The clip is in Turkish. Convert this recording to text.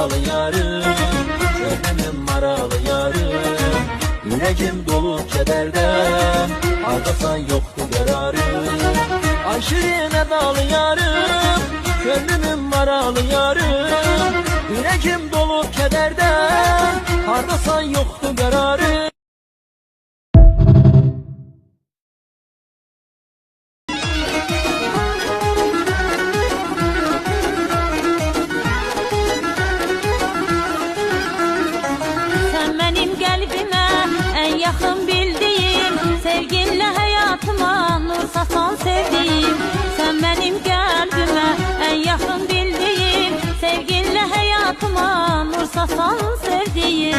vefalı yarım, gönlümün maralı yarım. Yüreğim dolu kederden, ardasan yoktu kararım. Ay şirin edalı yarım, gönlümün maralı yarım. Yüreğim dolu kederden, ardasan yoktu kararım. Sen benim kalbime en yakın bildiğim, sevginle hayatıma nur saçan sevdiğim. Sen benim kalbime en yakın bildiğim, sevginle hayatıma nur saçan sevdiğim.